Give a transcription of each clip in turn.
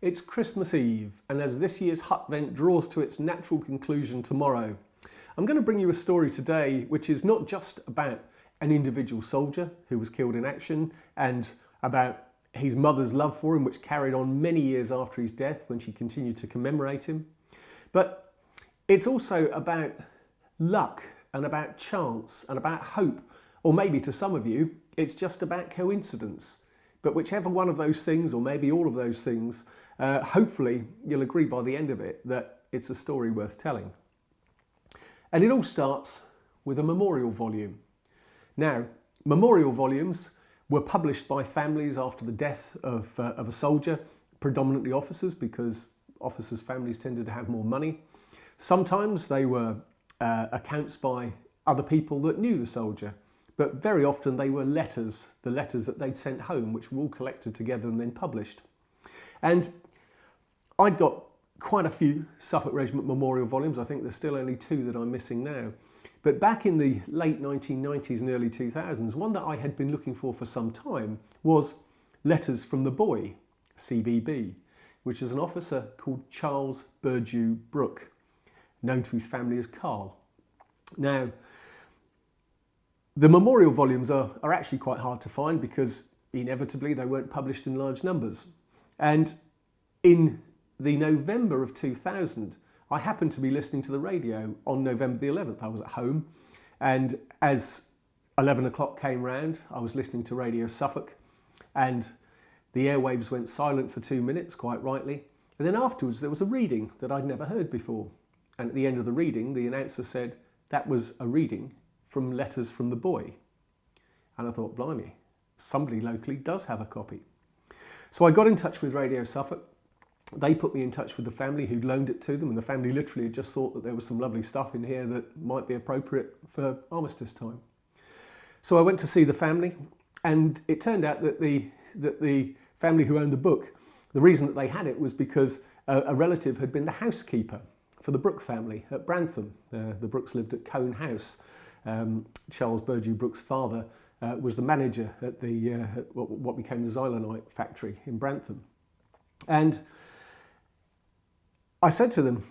It's Christmas Eve, and as this year's HutVent draws to its natural conclusion tomorrow, I'm going to bring you a story today which is not just about an individual soldier who was killed in action and about his mother's love for him, which carried on many years after his death when she continued to commemorate him, but it's also about luck and about chance and about hope, or maybe to some of you it's just about coincidence. But whichever one of those things, or maybe all of those things, hopefully you'll agree by the end of it that it's a story worth telling. And it all starts with a memorial volume. Now, memorial volumes were published by families after the death of a soldier, predominantly officers, because officers' families tended to have more money. Sometimes they were accounts by other people that knew the soldier. But very often they were letters, the letters that they'd sent home, which were all collected together and then published. And I'd got quite a few Suffolk Regiment memorial volumes. I think there's still only 2 that I'm missing now. But back in the late 1990s and early 2000s, one that I had been looking for some time was Letters from the Boy, CBB, which is an officer called Charles Burdew Brooke, known to his family as Carl. Now, the memorial volumes are actually quite hard to find because inevitably they weren't published in large numbers. And in the November of 2000, I happened to be listening to the radio on November the 11th. I was at home, and as 11 o'clock came round, I was listening to Radio Suffolk, and the airwaves went silent for 2 minutes, quite rightly. And then afterwards there was a reading that I'd never heard before. And at the end of the reading, the announcer said that was a reading from Letters from the Boy. And I thought, blimey, somebody locally does have a copy. So I got in touch with Radio Suffolk. They put me in touch with the family who'd loaned it to them, and the family literally had just thought that there was some lovely stuff in here that might be appropriate for armistice time. So I went to see the family, and it turned out that the family who owned the book, the reason that they had it was because a relative had been the housekeeper for the Brooke family at Brantham. The Brookes lived at Cone House. Charles Burdew Brooke's father was the manager at what became the Xylonite factory in Brantham. And I said to them,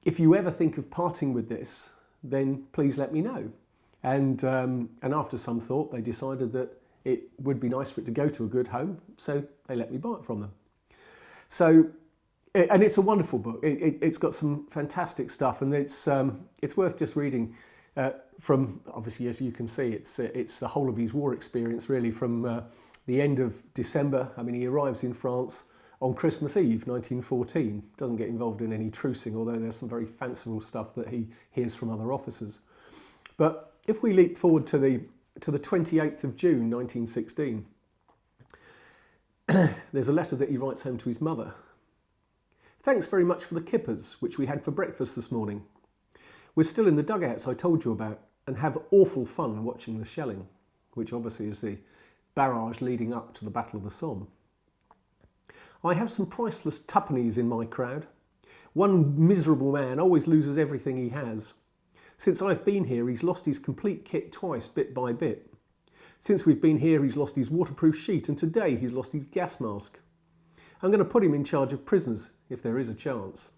if you ever think of parting with this, then please let me know. And after some thought, they decided that it would be nice for it to go to a good home, so they let me buy it from them. So, and it's a wonderful book. It's got some fantastic stuff, and it's worth just reading. From, obviously, as you can see, it's the whole of his war experience, really, from the end of December. I mean, he arrives in France on Christmas Eve 1914. Doesn't get involved in any trucing, although there's some very fanciful stuff that he hears from other officers. But if we leap forward to the 28th of June 1916, there's a letter that he writes home to his mother. Thanks very much for the kippers, which we had for breakfast this morning. We're still in the dugouts I told you about and have awful fun watching the shelling, which obviously is the barrage leading up to the Battle of the Somme. I have some priceless tuppennies in my crowd. One miserable man always loses everything he has. Since I've been here, he's lost his complete kit twice, bit by bit. Since we've been here, he's lost his waterproof sheet, and today he's lost his gas mask. I'm going to put him in charge of prisoners, if there is a chance.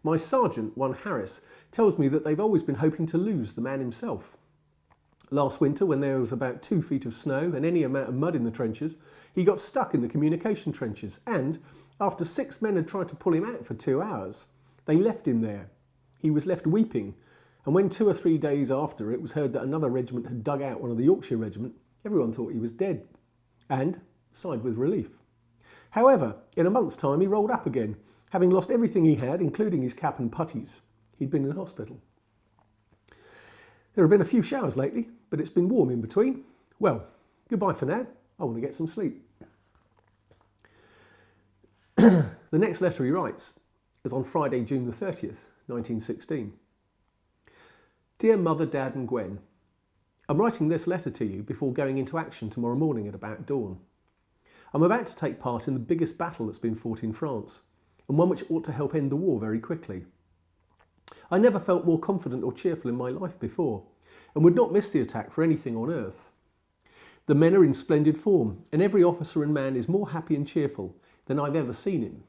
My sergeant, one Harris, tells me that they've always been hoping to lose the man himself. Last winter, when there was about 2 feet of snow and any amount of mud in the trenches, he got stuck in the communication trenches, and after 6 men had tried to pull him out for 2 hours, they left him there. He was left weeping, and when 2 or 3 days after it was heard that another regiment had dug out one of the Yorkshire regiment, everyone thought he was dead, and sighed with relief. However, in a month's time he rolled up again, having lost everything he had, including his cap and puttees. He'd been in hospital. There have been a few showers lately, but it's been warm in between. Well, goodbye for now. I want to get some sleep. The next letter he writes is on Friday, June the 30th, 1916. Dear Mother, Dad and Gwen, I'm writing this letter to you before going into action tomorrow morning at about dawn. I'm about to take part in the biggest battle that's been fought in France, and one which ought to help end the war very quickly. I never felt more confident or cheerful in my life before, and would not miss the attack for anything on earth. The men are in splendid form, and every officer and man is more happy and cheerful than I've ever seen him.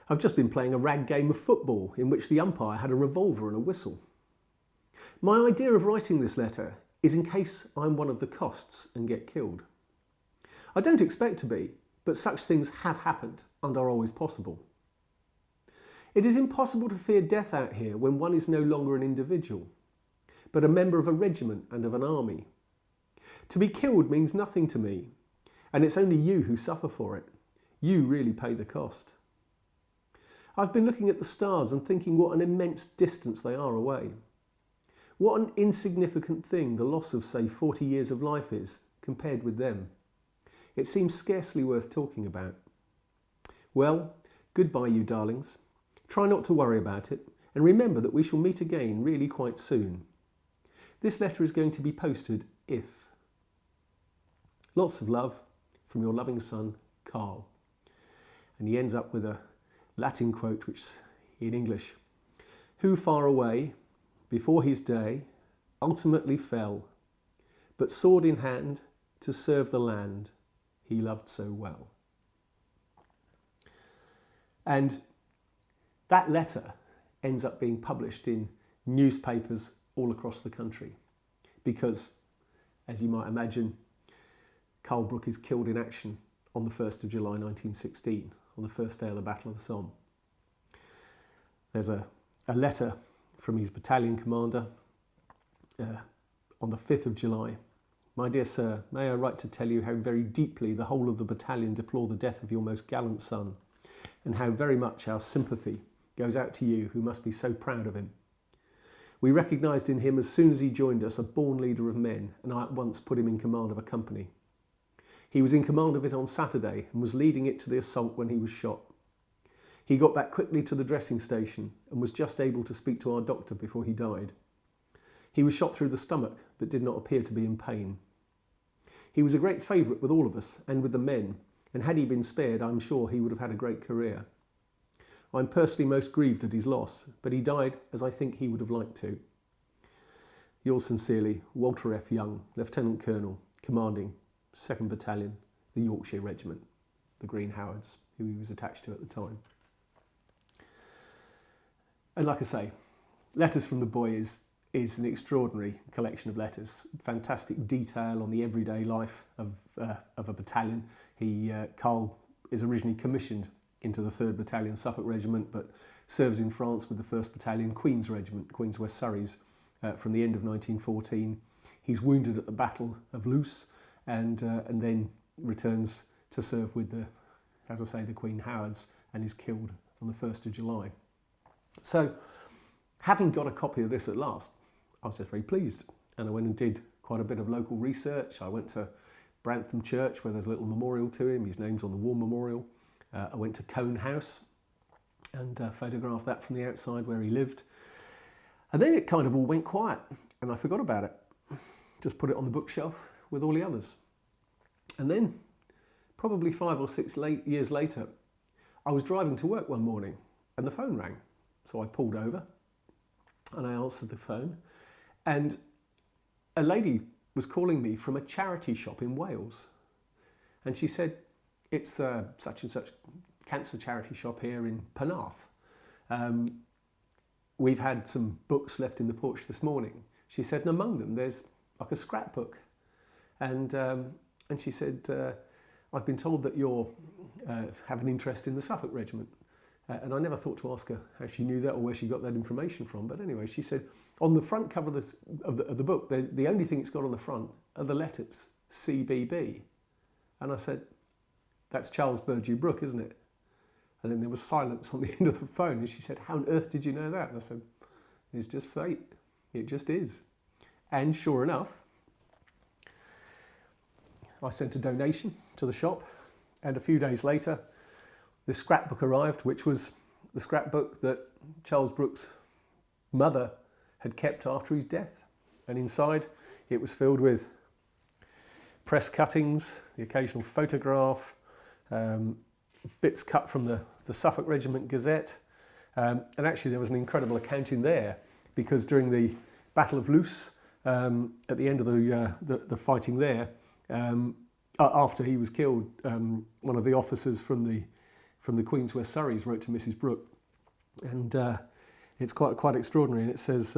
I've just been playing a rag game of football in which the umpire had a revolver and a whistle. My idea of writing this letter is in case I'm one of the costs and get killed. I don't expect to be, but such things have happened and are always possible. It is impossible to fear death out here when one is no longer an individual, but a member of a regiment and of an army. To be killed means nothing to me, and it's only you who suffer for it. You really pay the cost. I've been looking at the stars and thinking what an immense distance they are away. What an insignificant thing the loss of, say, 40 years of life is compared with them. It seems scarcely worth talking about. Well, goodbye, you darlings. Try not to worry about it, and remember that we shall meet again really quite soon. This letter is going to be posted if. Lots of love from your loving son, Carl. And he ends up with a Latin quote, which in English, who far away, before his day, ultimately fell, but sword in hand to serve the land he loved so well. And that letter ends up being published in newspapers all across the country because, as you might imagine, Carl Brook is killed in action on the 1st of July 1916, on the first day of the Battle of the Somme. There's a letter from his battalion commander on the 5th of July. My dear sir, may I write to tell you how very deeply the whole of the battalion deplore the death of your most gallant son, and how very much our sympathy goes out to you who must be so proud of him. We recognised in him as soon as he joined us a born leader of men, and I at once put him in command of a company. He was in command of it on Saturday and was leading it to the assault when he was shot. He got back quickly to the dressing station and was just able to speak to our doctor before he died. He was shot through the stomach but did not appear to be in pain. He was a great favourite with all of us and with the men, and had he been spared, I'm sure he would have had a great career. I'm personally most grieved at his loss, but he died as I think he would have liked to. Yours sincerely, Walter F. Young, Lieutenant Colonel, commanding 2nd Battalion, the Yorkshire Regiment, the Green Howards, who he was attached to at the time. And like I say, Letters from the Boy is an extraordinary collection of letters, fantastic detail on the everyday life of a battalion. Carl is originally commissioned into the 3rd Battalion Suffolk Regiment, but serves in France with the 1st Battalion Queen's Regiment, Queen's West Surreys, from the end of 1914. He's wounded at the Battle of Loos and then returns to serve with the Queen Howards, and is killed on the 1st of July. So, having got a copy of this at last, I was just very pleased, and I went and did quite a bit of local research. I went to Brantham Church, where there's a little memorial to him. His name's on the War Memorial. I went to Cone House and photographed that from the outside where he lived. And then it kind of all went quiet, and I forgot about it. Just put it on the bookshelf with all the others. And then, probably 5 or 6 years later, I was driving to work one morning and the phone rang. So I pulled over and I answered the phone, and a lady was calling me from a charity shop in Wales. And she said, it's such and such cancer charity shop here in Penarth. We've had some books left in the porch this morning. She said, and among them there's like a scrapbook. And she said, I've been told that you have an interest in the Suffolk Regiment. And I never thought to ask her how she knew that or where she got that information from. But anyway, she said, on the front cover of the book, the only thing it's got on the front are the letters CBB. And I said, that's Charles Burdew Brooke, isn't it? And then there was silence on the end of the phone. And she said, how on earth did you know that? And I said, it's just fate. It just is. And sure enough, I sent a donation to the shop. And a few days later, this scrapbook arrived, which was the scrapbook that Charles Brooke's mother had kept after his death. And inside, it was filled with press cuttings, the occasional photograph, bits cut from the Suffolk Regiment Gazette. And actually, there was an incredible account in there, because during the Battle of Loos, at the end of the fighting there, after he was killed, one of the officers from the Queen's West Surreys wrote to Mrs. Brooke, and it's quite extraordinary. And it says,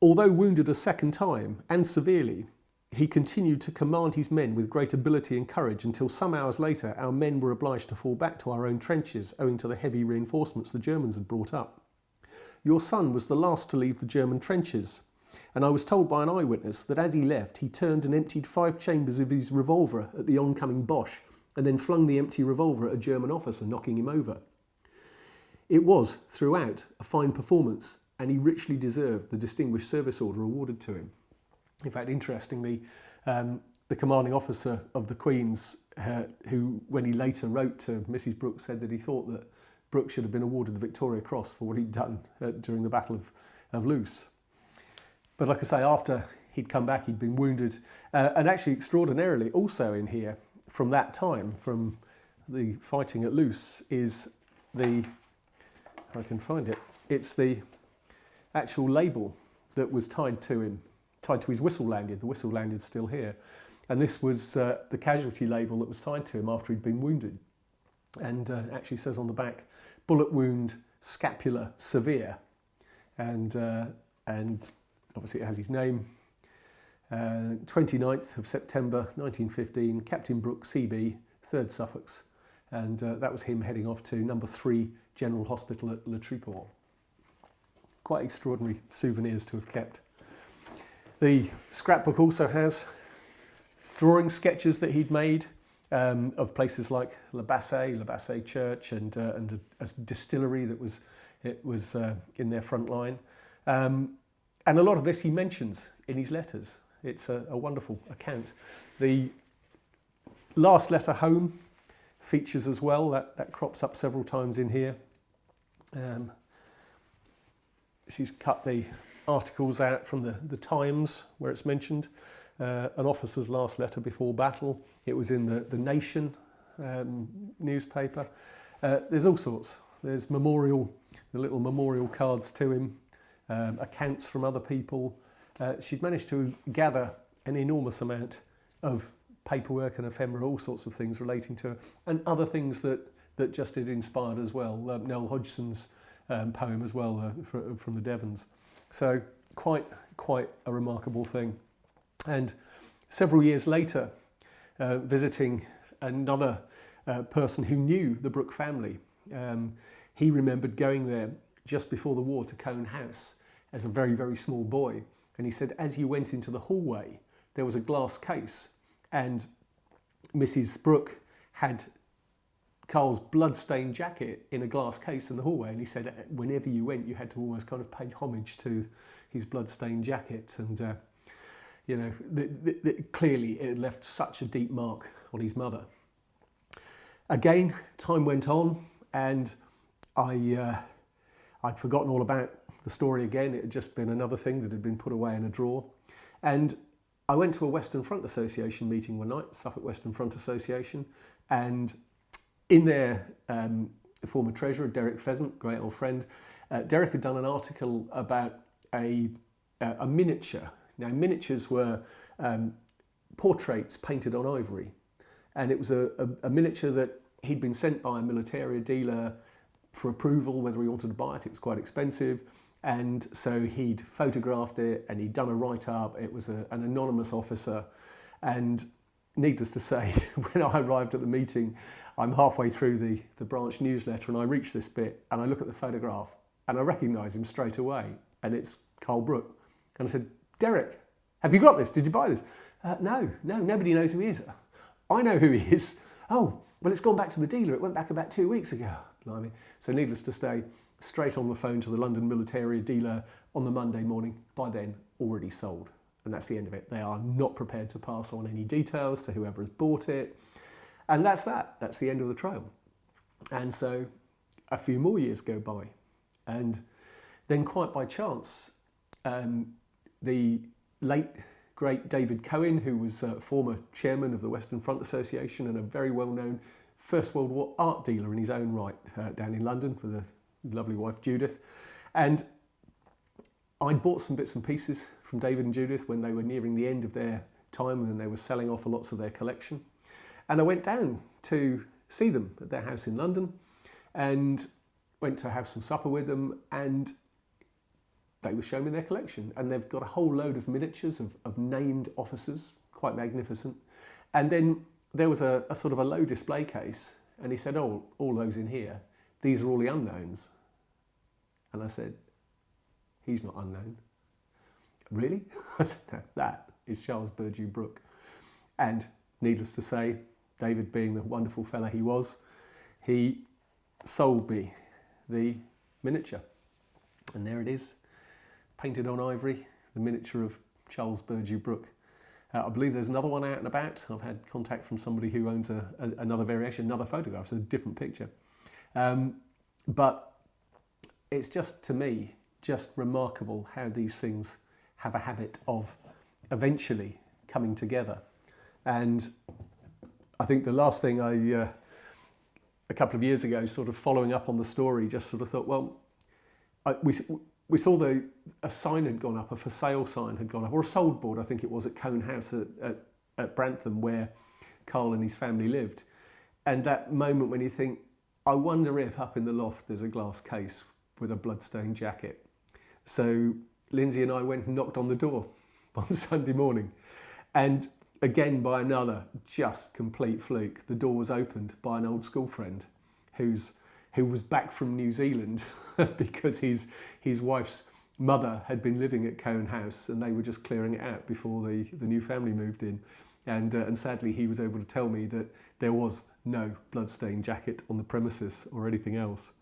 although wounded a second time and severely, he continued to command his men with great ability and courage until some hours later our men were obliged to fall back to our own trenches owing to the heavy reinforcements the Germans had brought up. Your son was the last to leave the German trenches, and I was told by an eyewitness that as he left he turned and emptied 5 chambers of his revolver at the oncoming Boche and then flung the empty revolver at a German officer, knocking him over. It was, throughout, a fine performance, and he richly deserved the Distinguished Service Order awarded to him. In fact, interestingly, the commanding officer of the Queen's, who, when he later wrote to Mrs. Brooke, said that he thought that Brooke should have been awarded the Victoria Cross for what he'd done during the Battle of Loos. But like I say, after he'd come back, he'd been wounded. And actually, extraordinarily, also in here, from that time, from the fighting at Loos, is the, if I can find it, it's the actual label that was tied to him, tied to his whistle lanyard. The whistle lanyard's still here. And this was the casualty label that was tied to him after he'd been wounded. And actually says on the back, bullet wound, scapula, severe. And obviously it has his name. 29th of September 1915, Captain Brooke, CB, 3rd Suffolks. And that was him heading off to number 3 General Hospital at Le Triport. Quite extraordinary souvenirs to have kept. The scrapbook also has drawing sketches that he'd made of places like La Bassée Church, and a distillery that was in their front line. And a lot of this he mentions in his letters. It's a wonderful account. The last letter home features as well. That crops up several times in here. She's cut the articles out from the Times where it's mentioned. An officer's last letter before battle. It was in the Nation newspaper. There's all sorts. There's the little memorial cards to him, accounts from other people. She'd managed to gather an enormous amount of paperwork and ephemera, all sorts of things relating to her, and other things that just had inspired as well. Noel Hodgson's poem as well from the Devons. So quite a remarkable thing. And several years later, visiting another person who knew the Brooke family, he remembered going there just before the war to Cone House as a very, very small boy. And he said, as you went into the hallway, there was a glass case, and Mrs. Brooke had Carl's blood-stained jacket in a glass case in the hallway. And he said, whenever you went, you had to almost kind of pay homage to his blood-stained jacket. And you know, clearly it had left such a deep mark on his mother. Again, time went on, and I'd forgotten all about the story again. It had just been another thing that had been put away in a drawer. And I went to a Western Front Association meeting one night, Suffolk Western Front Association, and in there, the former treasurer, Derek Pheasant, great old friend, Derek had done an article about a miniature. Now, miniatures were portraits painted on ivory, and it was a miniature that he'd been sent by a militaria dealer for approval, whether he wanted to buy it. It was quite expensive, and so he'd photographed it and he'd done a write-up. It was an anonymous officer, and needless to say, when I arrived at the meeting, I'm halfway through the branch newsletter, and I reach this bit and I look at the photograph and I recognise him straight away, and it's Carl Brooke. And I said, Derek, have you got this? Did you buy this? No, nobody knows who he is. I know who he is. Oh, well, it's gone back to the dealer. It went back about 2 weeks ago. Blimey. So needless to say, straight on the phone to the London militaria dealer on the Monday morning, by then already sold. And that's the end of it. They are not prepared to pass on any details to whoever has bought it. And that's that. That's the end of the trail. And so a few more years go by. And then quite by chance, the late, great David Cohen, who was former chairman of the Western Front Association and a very well-known First World War art dealer in his own right down in London with a lovely wife, Judith. And I bought some bits and pieces from David and Judith when they were nearing the end of their time when they were selling off lots of their collection. And I went down to see them at their house in London and went to have some supper with them, and they were showing me their collection. And they've got a whole load of miniatures of named officers, quite magnificent. And then there was a sort of a low display case, and he said, oh, all those in here, these are all the unknowns. And I said, he's not unknown. Really? I said, no, that is Charles Burdew Brooke. And needless to say, David, being the wonderful fella he was, he sold me the miniature. And there it is, painted on ivory, the miniature of Charles Burdew Brooke. I believe there's another one out and about. I've had contact from somebody who owns another variation, another photograph, so a different picture. But it's just, to me, just remarkable how these things have a habit of eventually coming together. And I think the last thing a couple of years ago, sort of following up on the story, just sort of thought, well, we saw a sign had gone up, a for sale sign had gone up, or a sold board, I think it was, at Cone House at Brantham, where Carl and his family lived. And that moment when you think, I wonder if up in the loft there's a glass case with a bloodstained jacket. So Lindsay and I went and knocked on the door on Sunday morning, and again, by another just complete fluke, the door was opened by an old school friend who was back from New Zealand because his wife's mother had been living at Cone House, and they were just clearing it out before the new family moved in. And sadly, he was able to tell me that there was no bloodstained jacket on the premises or anything else.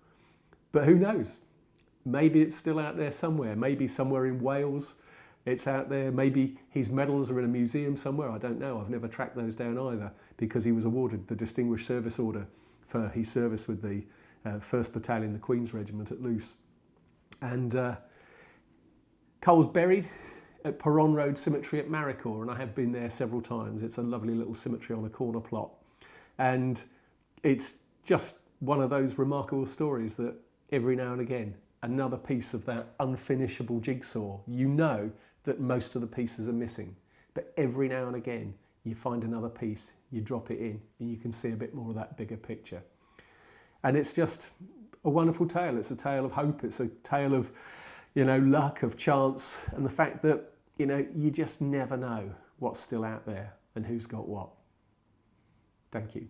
But who knows? Maybe it's still out there somewhere. Maybe somewhere in Wales it's out there. Maybe his medals are in a museum somewhere. I don't know. I've never tracked those down either, because he was awarded the Distinguished Service Order for his service with the 1st Battalion, the Queen's Regiment at Luce. And Carl's buried at Perron Road Cemetery at Maricourt, and I have been there several times. It's a lovely little cemetery on a corner plot. And it's just one of those remarkable stories that every now and again, another piece of that unfinishable jigsaw, you know that most of the pieces are missing, but every now and again you find another piece, you drop it in, and you can see a bit more of that bigger picture. And it's just a wonderful tale. It's a tale of hope. It's a tale of, luck, of chance, and the fact that, you just never know what's still out there and who's got what. Thank you.